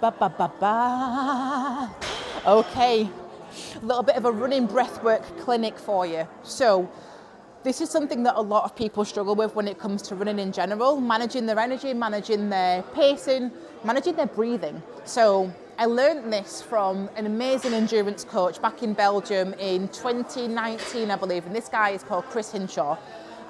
Ba, ba, ba, ba. Okay, a little bit of a running breathwork clinic for you. So this is something that a lot of people struggle with when it comes to running in general, managing their energy, managing their pacing, managing their breathing. So I learned this from an amazing endurance coach back in Belgium in 2019, I believe, and this guy is called Chris Hinshaw.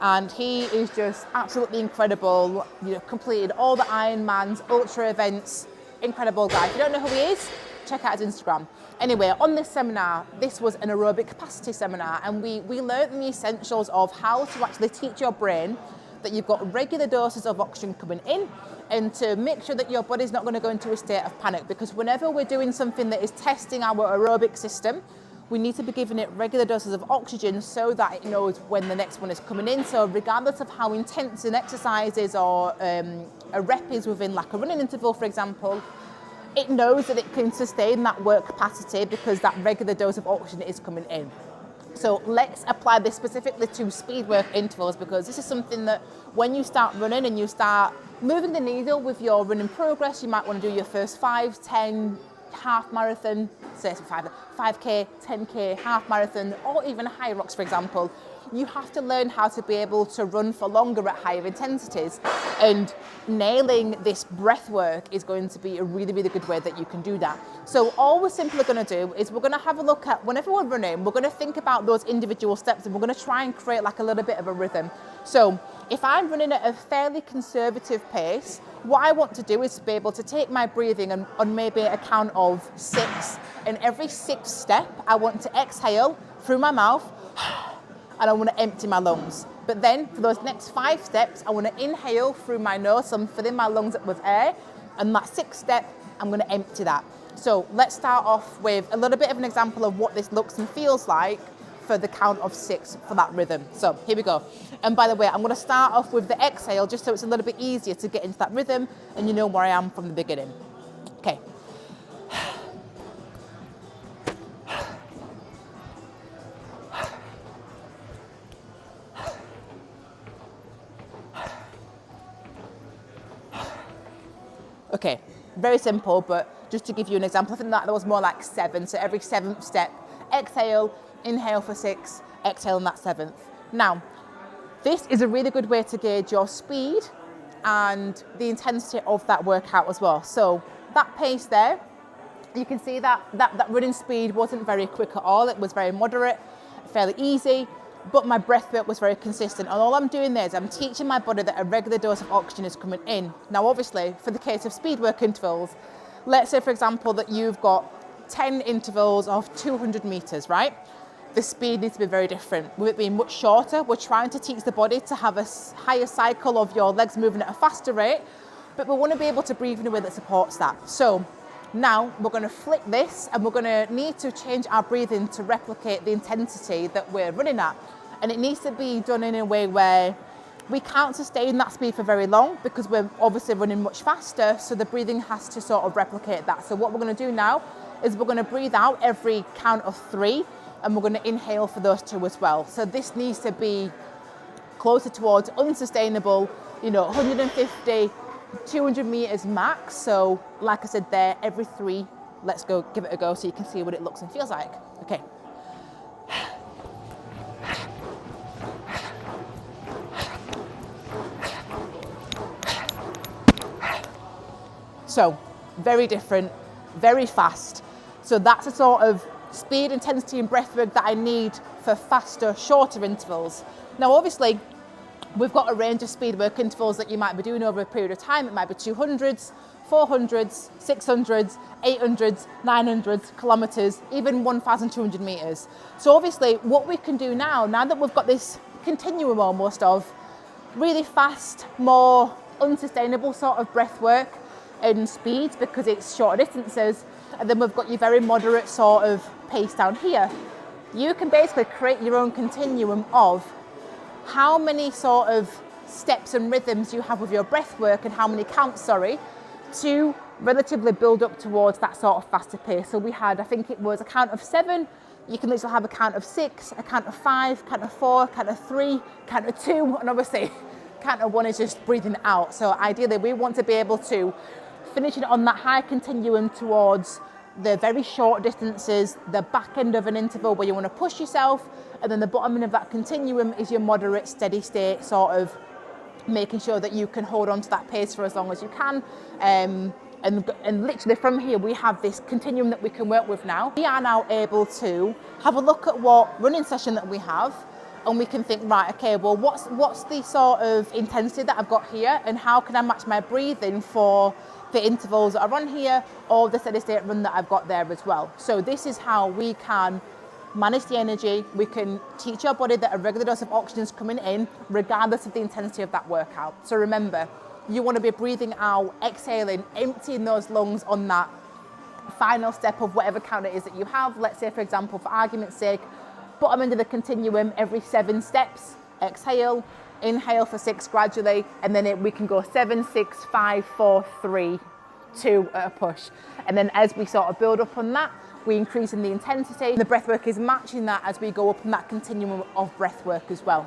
And he is just absolutely incredible, completed all the Ironmans, ultra events, incredible guy. If you don't know who he is, check out his Instagram. Anyway, on this seminar, this was an aerobic capacity seminar, and we learned the essentials of how to actually teach your brain that you've got regular doses of oxygen coming in, and to make sure that your body's not going to go into a state of panic, because whenever we're doing something that is testing our aerobic system, we need to be giving it regular doses of oxygen so that it knows when the next one is coming in. So regardless of how intense an exercise is, or a rep is within like a running interval, for example, it knows that it can sustain that work capacity because that regular dose of oxygen is coming in. So let's apply this specifically to speed work intervals, because this is something that when you start running and you start moving the needle with your running progress, you might want to do your first 5, 10, half marathon, say 5k, 10k, half marathon, or even a Hyrox, for example. You have to learn how to be able to run for longer at higher intensities, and nailing this breath work is going to be a really, really good way that you can do that. So all we're simply going to do is we're going to have a look at, whenever we're running, we're going to think about those individual steps, and we're going to try and create like a little bit of a rhythm. So if I'm running at a fairly conservative pace, what I want to do is be able to take my breathing and on maybe a count of 6, and every 6th step I want to exhale through my mouth and I want to empty my lungs. But then for those next 5 steps, I want to inhale through my nose, so I'm filling my lungs up with air, and that 6th step, I'm going to empty that. So let's start off with a little bit of an example of what this looks and feels like for the count of 6 for that rhythm. So here we go. And by the way, I'm going to start off with the exhale just so it's a little bit easier to get into that rhythm and you know where I am from the beginning. Okay. Okay, very simple, but just to give you an example, I think that was more like 7. So every 7th step, exhale, inhale for 6, exhale on that 7th. Now, this is a really good way to gauge your speed and the intensity of that workout as well. So that pace there, you can see that running speed wasn't very quick at all. It was very moderate, fairly easy, but my breath work was very consistent. And all I'm doing there is I'm teaching my body that a regular dose of oxygen is coming in. Now, obviously, for the case of speed work intervals, let's say, for example, that you've got 10 intervals of 200 meters, right? The speed needs to be very different. With it being much shorter, we're trying to teach the body to have a higher cycle of your legs moving at a faster rate, but we want to be able to breathe in a way that supports that. So now we're going to flip this, and we're going to need to change our breathing to replicate the intensity that we're running at. And it needs to be done in a way where we can't sustain that speed for very long, because we're obviously running much faster, so the breathing has to sort of replicate that. So what we're going to do now is we're going to breathe out every count of 3, and we're going to inhale for those 2 as well. So this needs to be closer towards unsustainable, 150, 200 meters max. So like I said there, every 3, let's go give it a go so you can see what it looks and feels like. Okay. So very different, very fast. So that's a sort of speed, intensity and breath work that I need for faster, shorter intervals. Now, obviously, we've got a range of speed work intervals that you might be doing over a period of time. It might be 200s, 400s, 600s, 800s, 900s, kilometers, even 1,200 meters. So obviously, what we can do now that we've got this continuum almost of really fast, more unsustainable sort of breath work and speeds because it's shorter distances, and then we've got your very moderate sort of pace down here. You can basically create your own continuum of how many sort of steps and rhythms you have with your breath work and how many counts, to relatively build up towards that sort of faster pace. So we had, I think it was a count of 7, you can literally have a count of 6, a count of 5, count of 4, count of 3, count of 2, and obviously count of 1 is just breathing out. So ideally we want to be able to finishing on that high continuum towards the very short distances, the back end of an interval where you want to push yourself, and then the bottom end of that continuum is your moderate steady state, sort of making sure that you can hold on to that pace for as long as you can. And literally from here, we have this continuum that we can work with now. We are now able to have a look at what running session that we have, and we can think, right, okay, well, what's the sort of intensity that I've got here, and how can I match my breathing for the intervals that are on here, or the steady state run that I've got there as well. So this is how we can manage the energy. We can teach our body that a regular dose of oxygen is coming in regardless of the intensity of that workout. So remember, you want to be breathing out, exhaling, emptying those lungs on that final step of whatever count it is that you have. Let's say, for example, for argument's sake, bottom end of the continuum, every 7 steps, exhale, inhale for 6 gradually, and then we can go 7, 6, 5, 4, 3, 2 at a push. And then as we sort of build up on that, we increase in the intensity. The breath work is matching that as we go up on that continuum of breath work as well.